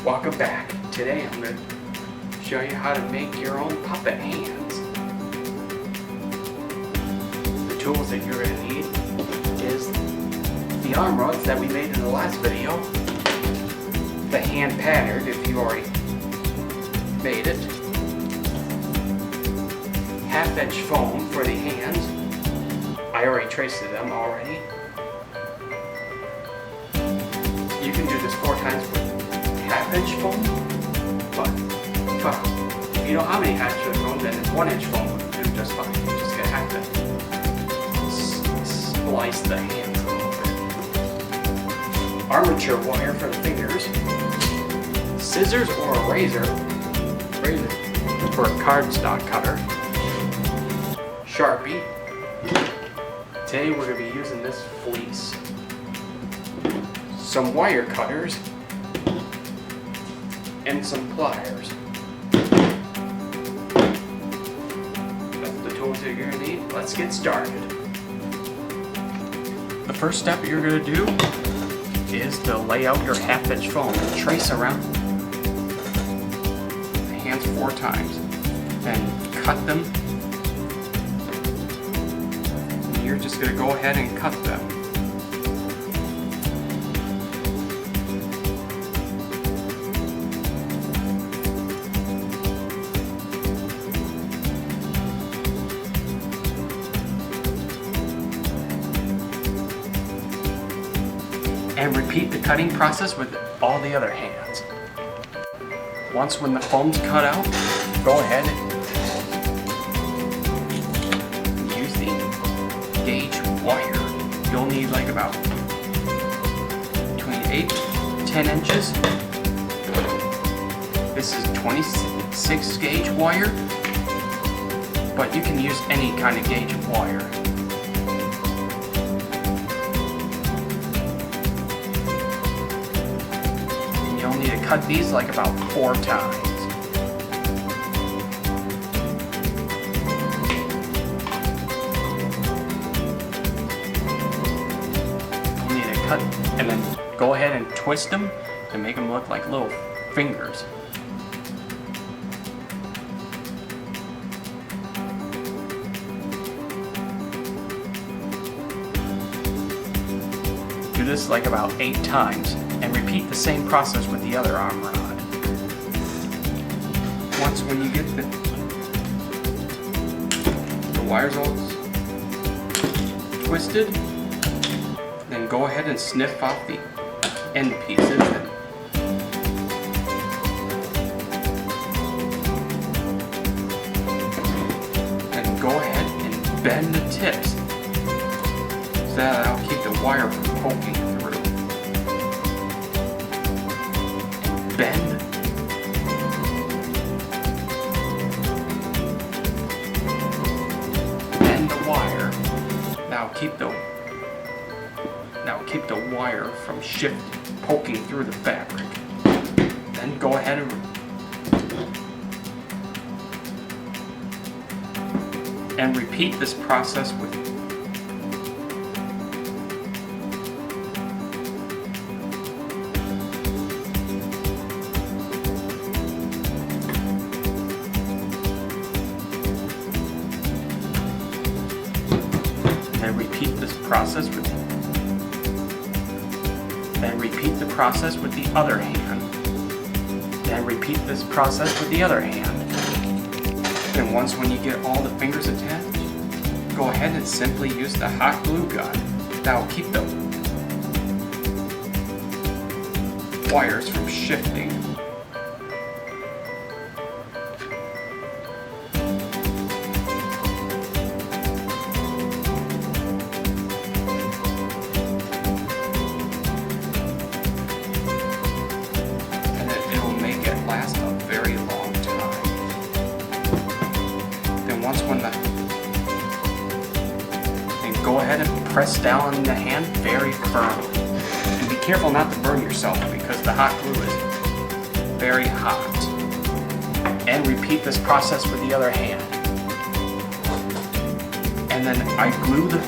Welcome back. Today I'm going to show you how to make your own puppet hands. The tools that you're going to need is the arm rods that we made in the last video, the hand pattern if you already made it, half-inch foam for the hands. I already traced them already. You can do this 4 times with half-inch foam, but if you don't have any half-inch foam, then it's 1-inch foam will do just fine. You just gonna have to splice the hands a little bit. Armature wire for the fingers, scissors or a razor for a cardstock cutter, Sharpie. Today we're gonna be using this fleece, some wire cutters, and some pliers. That's the tools that you're going to need. Let's get started. The first step you're going to do is to lay out your half-inch foam and trace around the hands 4 times. Then cut them. You're just going to go ahead and cut them. And repeat the cutting process with all the other hands. Once when the foam's cut out, go ahead and use the gauge wire. You'll need like about between 8 to 10 inches. This is 26 gauge wire, but you can use any kind of gauge of wire. You'll need to cut these like about 4 times. You'll need to cut and then go ahead and twist them to make them look like little fingers. Do this like about 8 times. And repeat the same process with the other arm rod. Once when you get the wires all twisted, then go ahead and sniff off the end pieces. And go ahead and bend the tips so that'll keep the wire from poking through. Bend the wire. Now keep the wire from poking through the fabric. Then go ahead and repeat this process with repeat the process with the other hand. Then repeat this process with the other hand. And once when you get all the fingers attached, go ahead and simply use the hot glue gun. That will keep the wires from shifting. Go ahead and press down on the hand very firmly. And be careful not to burn yourself because the hot glue is very hot. And repeat this process with the other hand. And then I glue the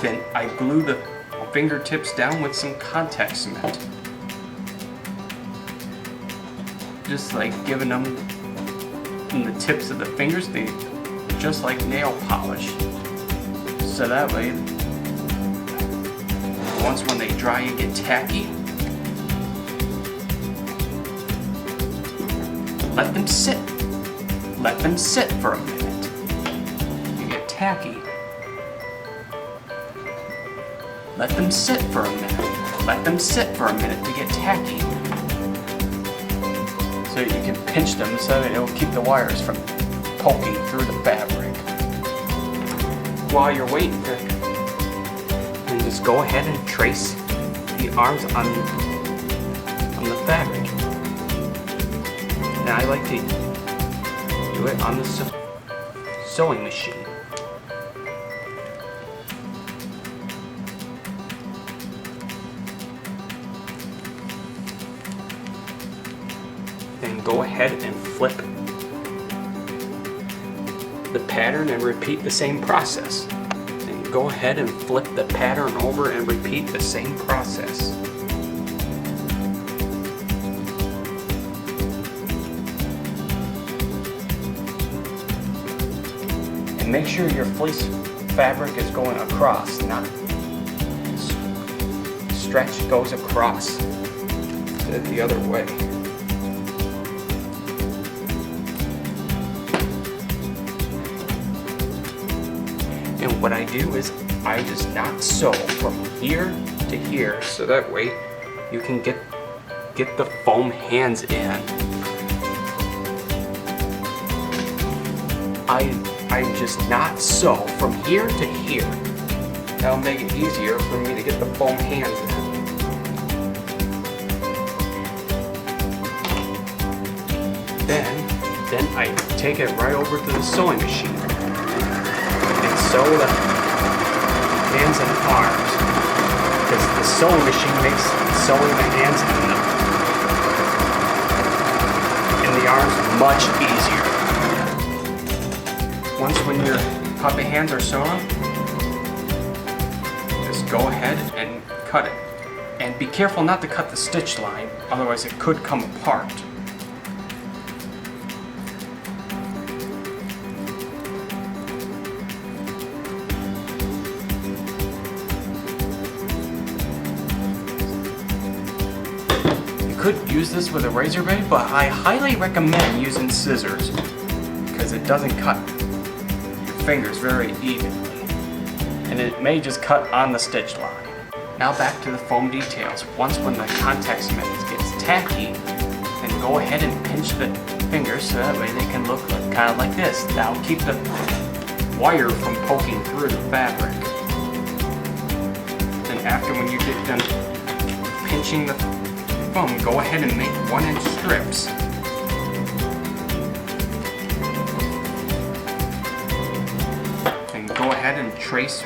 Then I glue the fingertips down with some contact cement. Just like giving them the tips of the fingers, just like nail polish. So that way, once when they dry and get tacky, let them sit. Let them sit for a minute. You get tacky. Let them sit for a minute. Let them sit for a minute to get tacky. So you can pinch them so that it'll keep the wires from poking through the fabric. While you're waiting for it, and just go ahead and trace the arms on the fabric. And I like to do it on the sewing machine. Then go ahead and flip the pattern and repeat the same process. Then go ahead and flip the pattern over and repeat the same process. And make sure your fleece fabric is going across, not stretch goes across the other way. And what I do is I just not sew from here to here, so that way you can get the foam hands in. I just not sew from here to here. That'll make it easier for me to get the foam hands in. Then I take it right over to the sewing machine and sew the hands and arms, because the sewing machine makes sewing the hands and the arms much easier. Once when your puppet hands are sewn, just go ahead and cut it. And be careful not to cut the stitch line, otherwise it could come apart. You could use this with a razor blade, but I highly recommend using scissors because it doesn't cut your fingers very evenly, and it may just cut on the stitch line. Now back to the foam details. Once when the contact cement gets tacky, then go ahead and pinch the fingers so that way they can look kind of like this. That'll keep the wire from poking through the fabric. Then after when you get done pinching the foam, go ahead and make 1-inch strips. Then go ahead and trace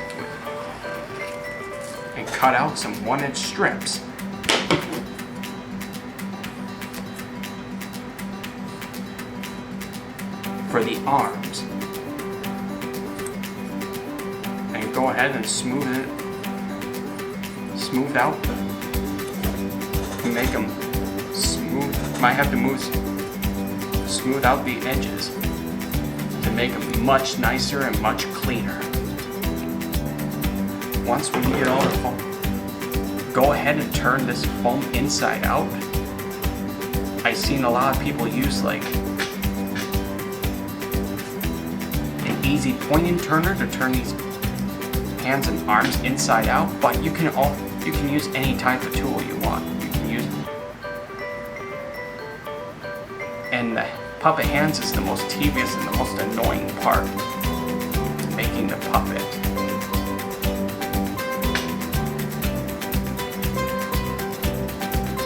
and cut out some 1-inch strips. For the arms. And go ahead and smooth out make them smooth. Might have to smooth out the edges to make them much nicer and much cleaner. Once when you get all the foam, go ahead and turn this foam inside out. I've seen a lot of people use like an easy pointing turner to turn these hands and arms inside out, but you can use any type of tool you want. And the puppet hands is the most tedious and the most annoying part to making the puppet.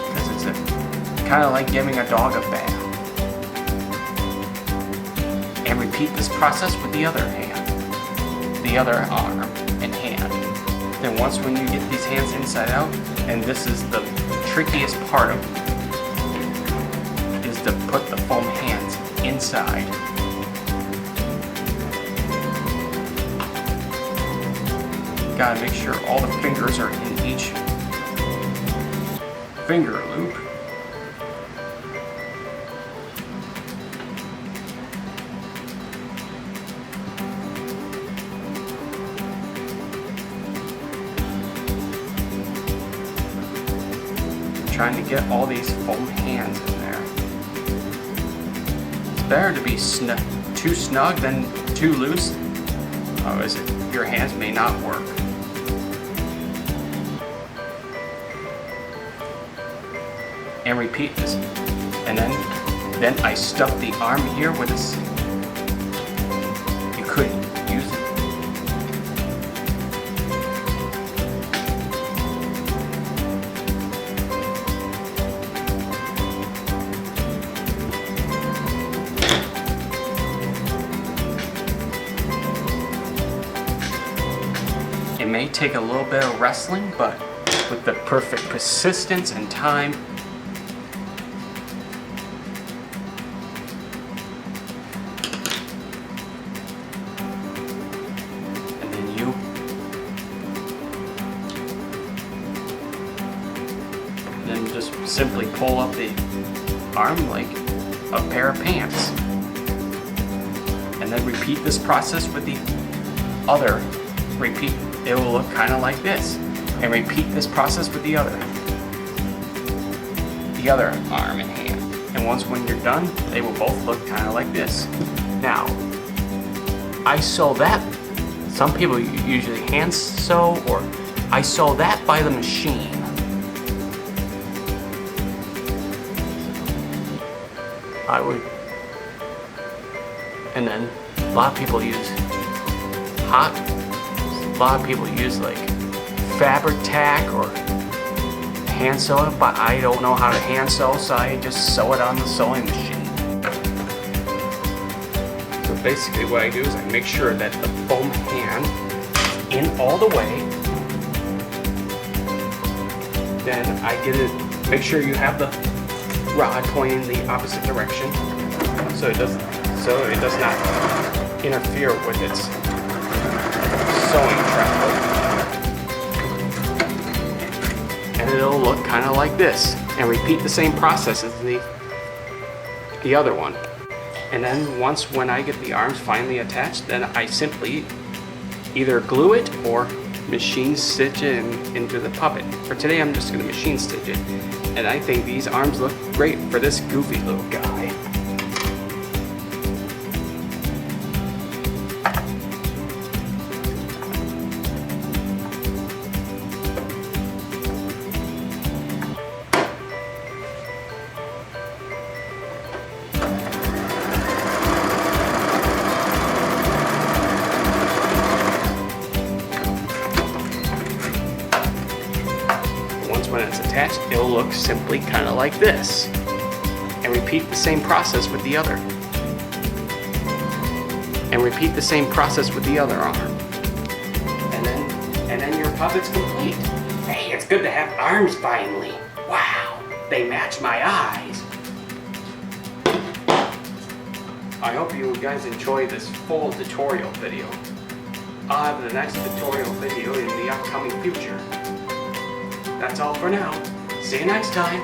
Because it's kind of like giving a dog a bath. And repeat this process with the other hand, the other arm and hand. Then once when you get these hands inside out, and this is the trickiest part of it, to put the foam hands inside. Gotta make sure all the fingers are in each finger loop. Trying to get all these foam hands in there. It's better to be too snug than too loose. Otherwise, your hands may not work. And repeat this. And then I stuff the arm here with this. You could use it. It may take a little bit of wrestling, but with the perfect persistence and time, and then just simply pull up the arm like a pair of pants. And then repeat this process with the other. It will look kind of like this. And repeat this process with the other arm and hand. And when you're done, they will both look kind of like this. Now, I sew that. Some people usually hand sew, or I sew that by the machine. And then a lot of people use like fabric tack or hand sew it, but I don't know how to hand sew, so I just sew it on the sewing machine. So basically what I do is I make sure that the foam hand is in all the way. Then I make sure you have the rod pointing in the opposite direction, so it does not interfere with its sewing treadmill. And it'll look kind of like this. And repeat the same process as the other one. And then when I get the arms finally attached, then I simply either glue it or machine stitch it into the puppet. For today, I'm just going to machine stitch it. And I think these arms look great for this goofy little guy. When it's attached, it'll look simply kind of like this. And repeat the same process with the other. And repeat the same process with the other arm. And then your puppet's complete. Hey, it's good to have arms finally. Wow, they match my eyes. I hope you guys enjoy this full tutorial video. I'll have the next tutorial video in the upcoming future. That's all for now. See you next time.